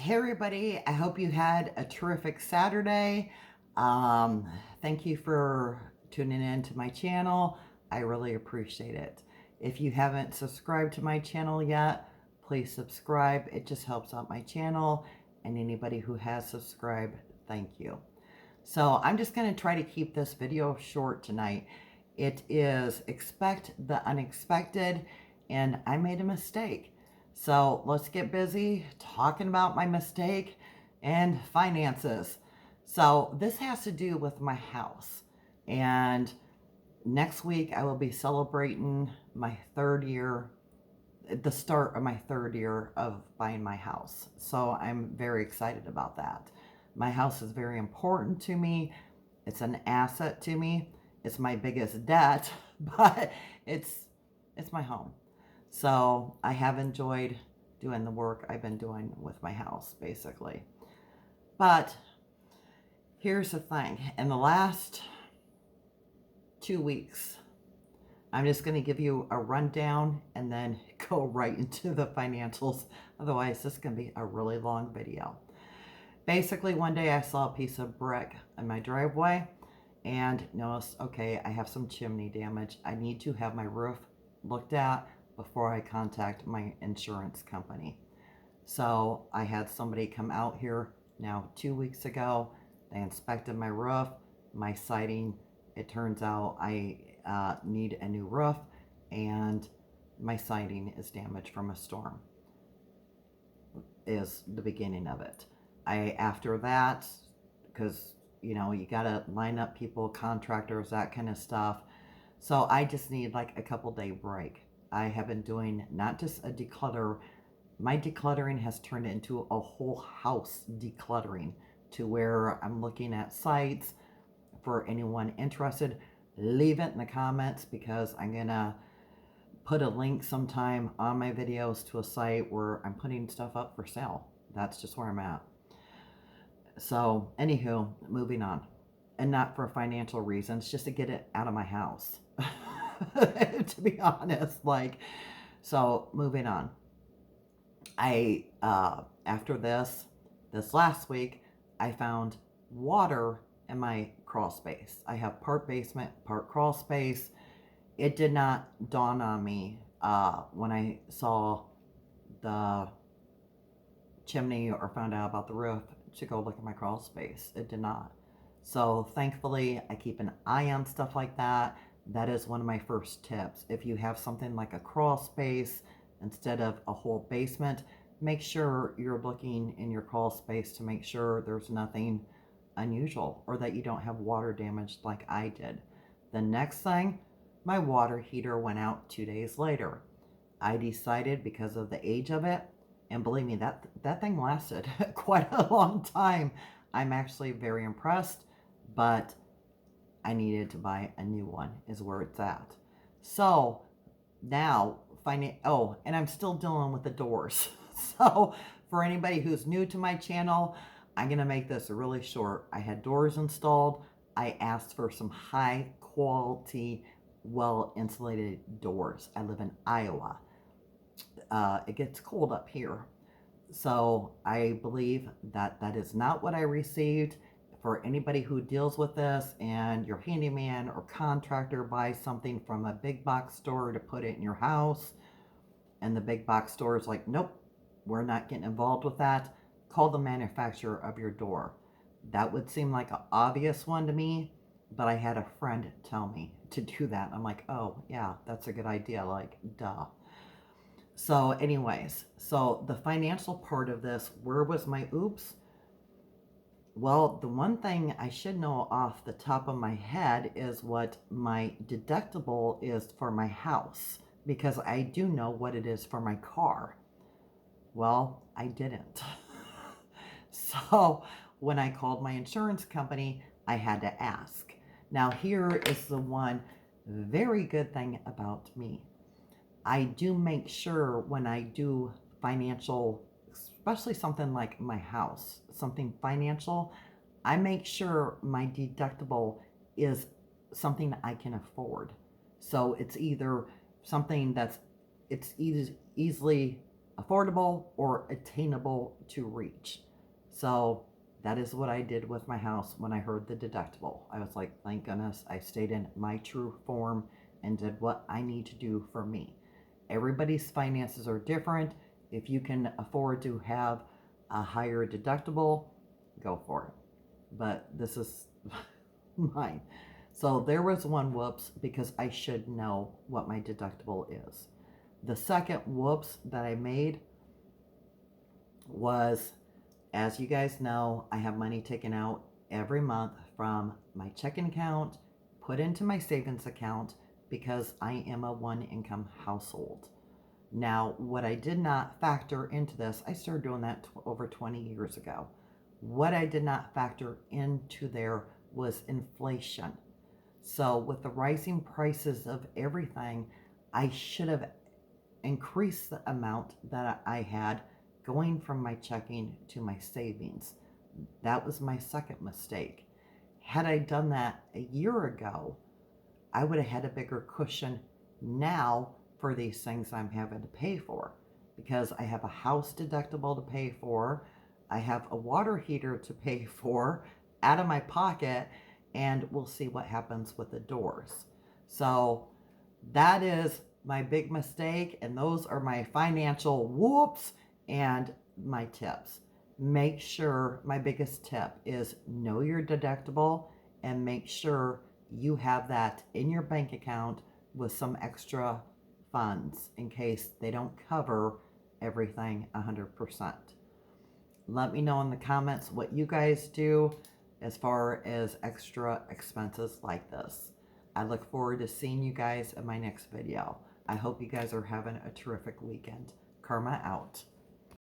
Hey everybody, I hope you had a terrific Saturday. Um, Thank you for tuning in to my channel. I really appreciate it. If you haven't subscribed to my channel yet, please subscribe. It just helps out my channel, and anybody who has subscribed, thank you. So I'm just going to try to keep this video short tonight. It is expect the unexpected, and I made a mistake. So let's get busy talking about my mistake and finances. So this has to do with my house. And next week I will be celebrating my third year, the start of my third year of buying my house. So I'm very excited about that. My house is very important to me. It's an asset to me. It's my biggest debt, but it's my home. So I have enjoyed doing the work I've been doing with my house, basically. But here's the thing. In the last 2 weeks, I'm just going to give you a rundown and then go right into the financials. Otherwise, this is going to be a really long video. Basically, one day I saw a piece of brick in my driveway and noticed, okay, I have some chimney damage. I need to have my roof looked at before I contact my insurance company. So I had somebody come out here now 2 weeks ago. They inspected my roof, my siding. It turns out I need a new roof, and my siding is damaged from a storm, is the beginning of it. After that, because you know, you gotta line up people, contractors, that kind of stuff. So I just need like a couple day break. I have been doing not just a declutter. My decluttering has turned into a whole house decluttering, to where I'm looking at sites. For anyone interested, leave it in the comments, because I'm gonna put a link sometime on my videos to a site where I'm putting stuff up for sale. That's just where I'm at. So anywho, moving on. And not for financial reasons, just to get it out of my house. To be honest, like, so moving on. I after this last week, I found water in my crawl space. I have part basement, part crawl space. It did not dawn on me when I saw the chimney or found out about the roof to go look at my crawl space. It did not. So thankfully, I keep an eye on stuff like that. That is one of my first tips. If you have something like a crawl space instead of a whole basement, make sure you're looking in your crawl space to make sure there's nothing unusual, or that you don't have water damage like I did. The next thing, my water heater went out 2 days later. I decided, because of the age of it, and believe me, that thing lasted quite a long time. I'm actually very impressed, but I needed to buy a new one, is where it's at. So now, oh, and I'm still dealing with the doors. So for anybody who's new to my channel, I'm going to make this really short. I had doors installed. I asked for some high quality, well insulated doors. I live in Iowa. It gets cold up here. So I believe that that is not what I received. For anybody who deals with this, and your handyman or contractor buys something from a big box store to put it in your house, and the big box store is like, nope, we're not getting involved with that, call the manufacturer of your door. That would seem like an obvious one to me, but I had a friend tell me to do that. I'm like, oh yeah, that's a good idea, like, duh. So anyways, so the financial part of this, where was my oops? Well, the one thing I should know off the top of my head is what my deductible is for my house, because I do know what it is for my car. Well, I didn't. So when I called my insurance company, I had to ask. Now here is the one very good thing about me. I do make sure when I do financial, especially something like my house, something financial, I make sure my deductible is something I can afford. So it's either something that's, it's easily affordable or attainable to reach. So that is what I did with my house when I heard the deductible. I was like, thank goodness I stayed in my true form and did what I need to do for me. Everybody's finances are different. If you can afford to have a higher deductible, go for it. But this is mine. So there was one whoops because I should know what my deductible is. The second whoops that I made was, as you guys know, I have money taken out every month from my checking account, put into my savings account because I am a one income household. Now, what I did not factor into this, I started doing that over 20 years ago. What I did not factor into there was inflation. So with the rising prices of everything, I should have increased the amount that I had going from my checking to my savings. That was my second mistake. Had I done that a year ago, I would have had a bigger cushion now for these things I'm having to pay for, because I have a house deductible to pay for, I have a water heater to pay for out of my pocket, and we'll see what happens with the doors. So that is my big mistake, and those are my financial whoops and my tips. Make sure, my biggest tip is know your deductible and make sure you have that in your bank account with some extra funds in case they don't cover everything 100%. Let me know in the comments what you guys do as far as extra expenses like this. I look forward to seeing you guys in my next video. I hope you guys are having a terrific weekend. Karma out.